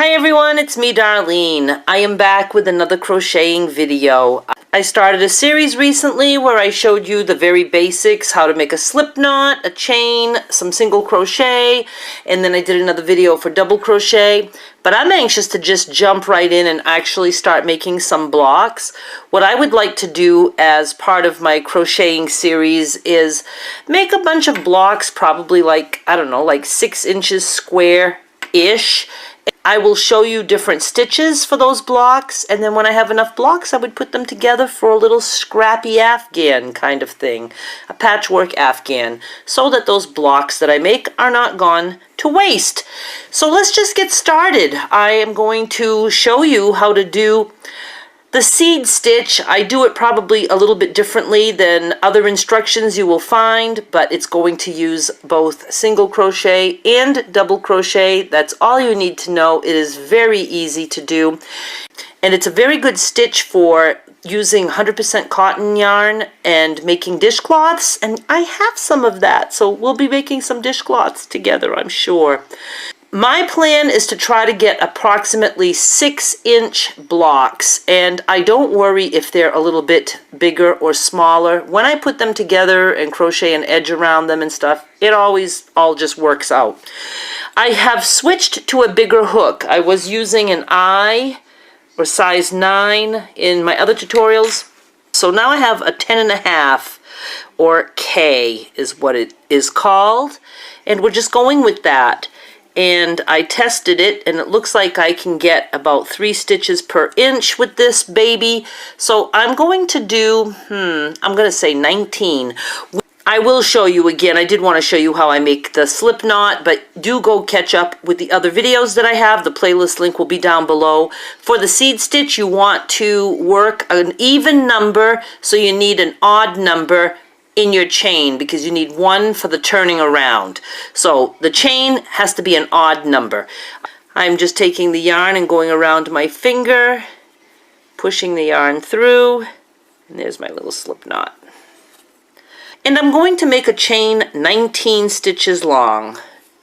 Hi everyone, it's me Darlene. I am back with another crocheting video. I started a series recently where I showed you the very basics, how to make a slip knot, a chain, some single crochet, and then I did another video for double crochet. But I'm anxious to just jump right in and actually start making some blocks. What I would like to do as part of my crocheting series is make a bunch of blocks, probably like, I don't know, like 6 inches square-ish. I will show you different stitches for those blocks, and then when I have enough blocks, I would put them together for a little scrappy Afghan kind of thing, a patchwork Afghan, so that those blocks that I make are not gone to waste. So let's just get started. I am going to show you how to do the seed stitch. I do it probably a little bit differently than other instructions you will find, but it's going to use both single crochet and double crochet. That's all you need to know. It is very easy to do, and it's a very good stitch for using 100% cotton yarn and making dishcloths, and I have some of that, so we'll be making some dishcloths together, I'm sure. My plan is to try to get approximately 6-inch blocks, and I don't worry if they're a little bit bigger or smaller. When I put them together and crochet an edge around them and stuff, it always all just works out. I have switched to a bigger hook. I was using an I or size 9 in my other tutorials, so now I have a 10.5 or K is what it is called, and we're just going with that. And I tested it, and it looks like I can get about 3 stitches per inch with this baby. So I'm going to do, I'm going to say 19. I will show you again. I did want to show you how I make the slip knot, but do go catch up with the other videos that I have. The playlist link will be down below. For the seed stitch, you want to work an even number, so you need an odd number in your chain because you need 1 for the turning around. So the chain has to be an odd number. I'm just taking the yarn and going around my finger, pushing the yarn through, and there's my little slip knot. And I'm going to make a chain 19 stitches long.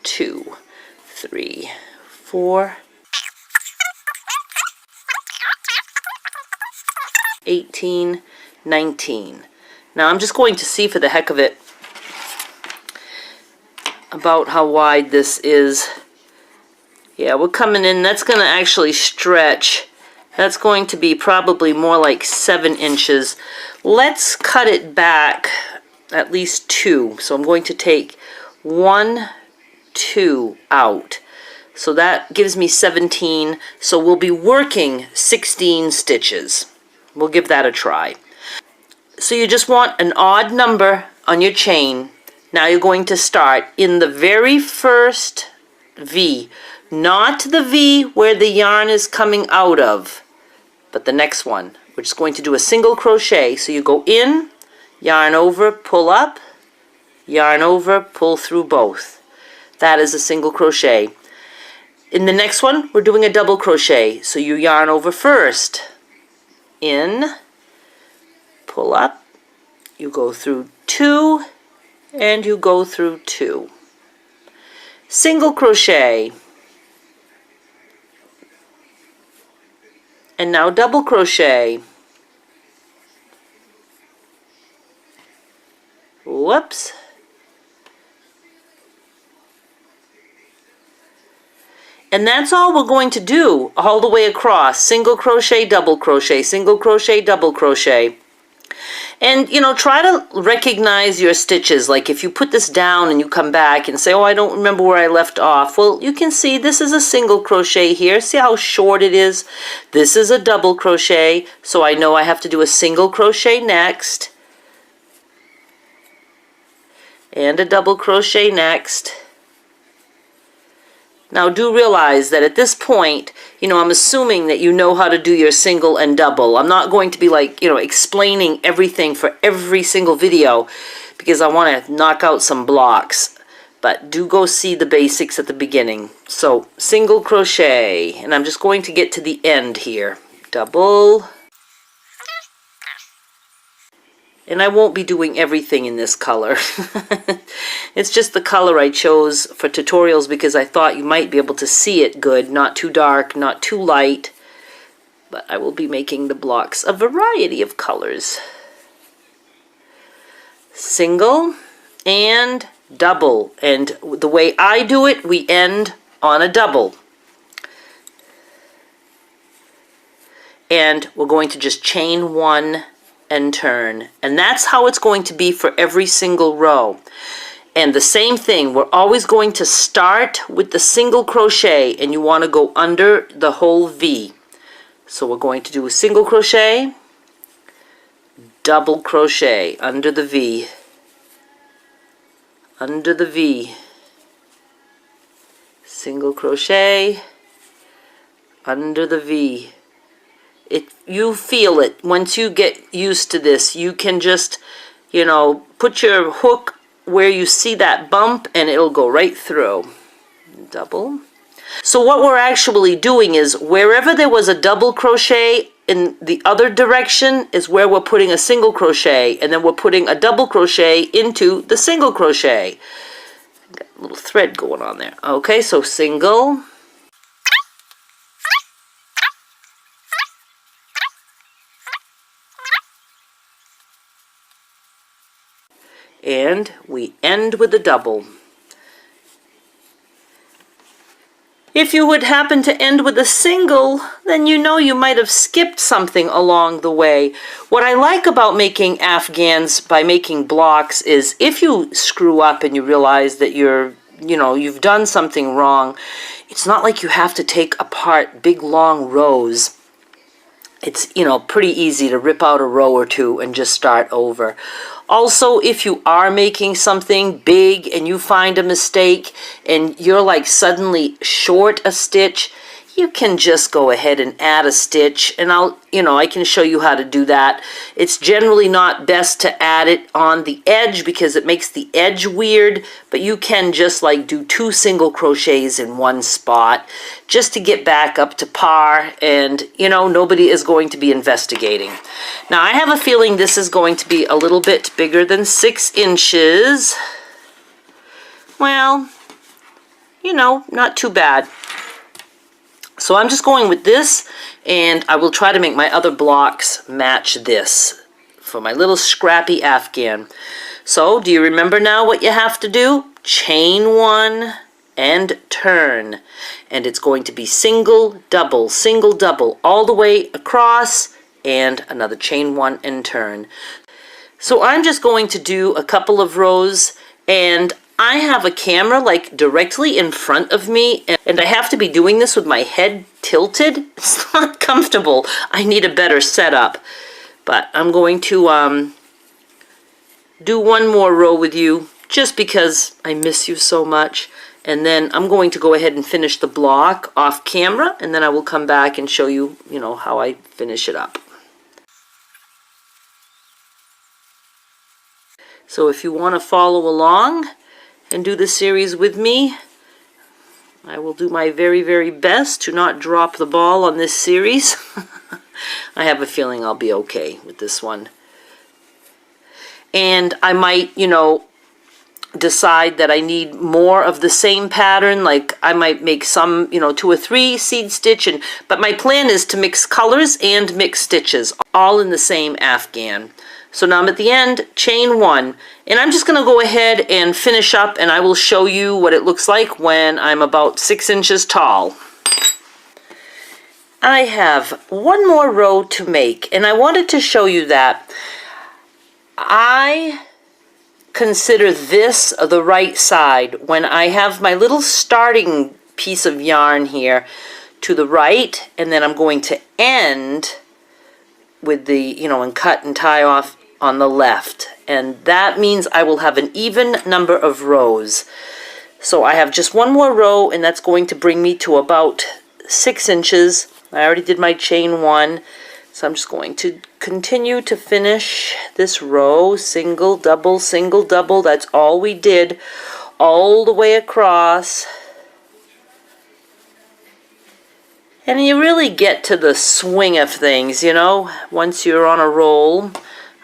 2, 3, 4, 18, 19. Now I'm just going to see for the heck of it about how wide this is. Yeah, we're coming in. That's going to actually stretch. That's going to be probably more like 7 inches. Let's cut it back at least 2. So I'm going to take 1, 2 out. So that gives me 17. So we'll be working 16 stitches. We'll give that a try. So you just want an odd number on your chain. Now you're going to start in the very first V, not the V where the yarn is coming out of, but the next one. We're just going to do a single crochet. So you go in, yarn over, pull up, yarn over, pull through both. That is a single crochet. In the next one, we're doing a double crochet. So you yarn over first, in, pull up, you go through 2, and you go through 2. Single crochet. And now double crochet. Whoops. And that's all we're going to do all the way across. Single crochet, double crochet, single crochet, double crochet. And, you know, try to recognize your stitches. Like if you put this down and you come back and say, oh, I don't remember where I left off. Well, you can see this is a single crochet here. See how short it is? This is a double crochet. So I know I have to do a single crochet next. And a double crochet next. Now do realize that at this point, you know, I'm assuming that you know how to do your single and double. I'm not going to be like, you know, explaining everything for every single video because I want to knock out some blocks. But do go see the basics at the beginning. So single crochet, and I'm just going to get to the end here. Double. And I won't be doing everything in this color. It's just the color I chose for tutorials because I thought you might be able to see it good, not too dark, not too light. But I will be making the blocks a variety of colors. Single and double, and the way I do it, we end on a double. And we're going to just chain one and turn, and that's how it's going to be for every single row. And the same thing, we're always going to start with the single crochet, and you want to go under the whole V. So we're going to do a single crochet, double crochet under the V, under the V, single crochet, under the V. You feel it. Once you get used to this, you can just, put your hook where you see that bump and it'll go right through. Double. So what we're actually doing is wherever there was a double crochet in the other direction is where we're putting a single crochet, and then we're putting a double crochet into the single crochet. Got a little thread going on there. Okay, so single, and we end with a double. If you would happen to end with a single, then you might have skipped something along the way. What I like about making afghans by making blocks is if you screw up and you realize that you've done something wrong, it's not like you have to take apart big long rows. It's, pretty easy to rip out a row or two and just start over. Also, if you are making something big and you find a mistake and you're like suddenly short a stitch, you can just go ahead and add a stitch, and I can show you how to do that. It's generally not best to add it on the edge because it makes the edge weird, but you can just like do 2 single crochets in one spot just to get back up to par, and nobody is going to be investigating. Now I have a feeling this is going to be a little bit bigger than 6 inches. Well, not too bad. So I'm just going with this, and I will try to make my other blocks match this for my little scrappy afghan. So do you remember now what you have to do? Chain one and turn. And it's going to be single, double, all the way across, and another chain one and turn. So I'm just going to do a couple of rows, and I have a camera like directly in front of me, and I have to be doing this with my head tilted. It's not comfortable. I need a better setup. But I'm going to do one more row with you just because I miss you so much. And then I'm going to go ahead and finish the block off camera, and then I will come back and show you, how I finish it up. So if you want to follow along and do the series with me, I will do my very, very best to not drop the ball on this series. I have a feeling I'll be okay with this one. And I might, decide that I need more of the same pattern. Like I might make some, 2 or 3 seed stitch, but my plan is to mix colors and mix stitches all in the same afghan. So now I'm at the end, chain one, and I'm just going to go ahead and finish up, and I will show you what it looks like when I'm about 6 inches tall. I have one more row to make, and I wanted to show you that I consider this the right side when I have my little starting piece of yarn here to the right, and then I'm going to end with the, and cut and tie off on the left, and that means I will have an even number of rows. So I have just one more row, and that's going to bring me to about 6 inches. I already did my chain one, so I'm just going to continue to finish this row, single, double, that's all we did all the way across. And you really get to the swing of things, once you're on a roll.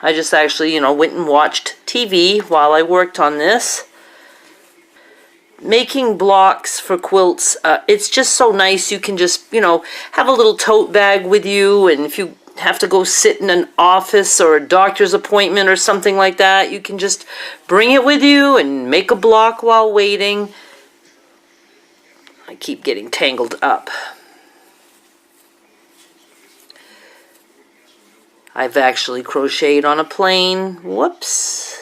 I just actually, went and watched TV while I worked on this. making blocks for quilts, it's just so nice. You can just, have a little tote bag with you, and if you have to go sit in an office or a doctor's appointment or something like that, you can just bring it with you and make a block while waiting. I keep getting tangled up. I've actually crocheted on a plane. Whoops.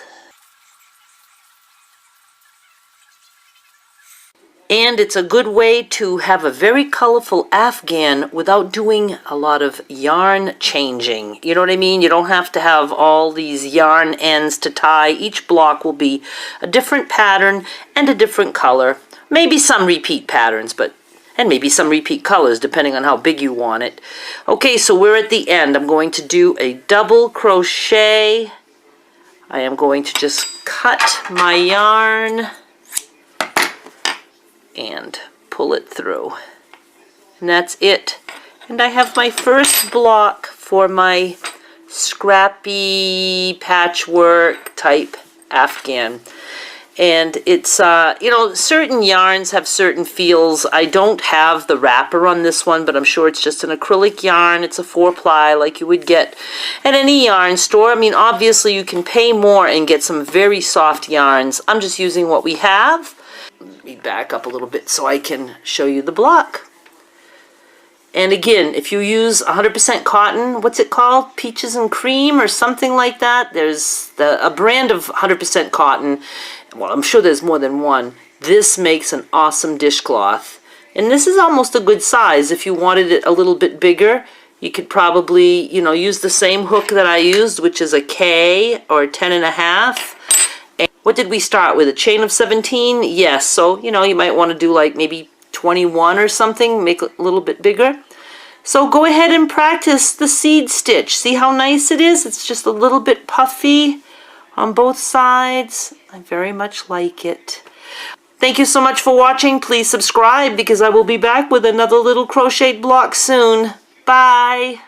And it's a good way to have a very colorful afghan without doing a lot of yarn changing. You know what I mean? You don't have to have all these yarn ends to tie. Each block will be a different pattern and a different color. Maybe some repeat patterns, and maybe some repeat colors depending on how big you want it. Okay, so we're at the end. I'm going to do a double crochet. I am going to just cut my yarn and pull it through. And that's it. And I have my first block for my scrappy patchwork type afghan. And it's, certain yarns have certain feels. I don't have the wrapper on this one, but I'm sure it's just an acrylic yarn. It's a 4-ply like you would get at any yarn store. I mean, obviously you can pay more and get some very soft yarns. I'm just using what we have. Let me back up a little bit so I can show you the block. And again, if you use 100% cotton, what's it called? Peaches and Cream or something like that. There's a brand of 100% cotton. Well, I'm sure there's more than one. This makes an awesome dishcloth. And this is almost a good size. If you wanted it a little bit bigger, you could probably, use the same hook that I used, which is a K or a 10.5. What did we start with? A chain of 17? Yes, so, you might want to do like maybe 21 or something, make it a little bit bigger. So go ahead and practice the seed stitch. See how nice it is? It's just a little bit puffy on both sides. I very much like it. Thank you so much for watching. Please subscribe because I will be back with another little crocheted block soon. Bye!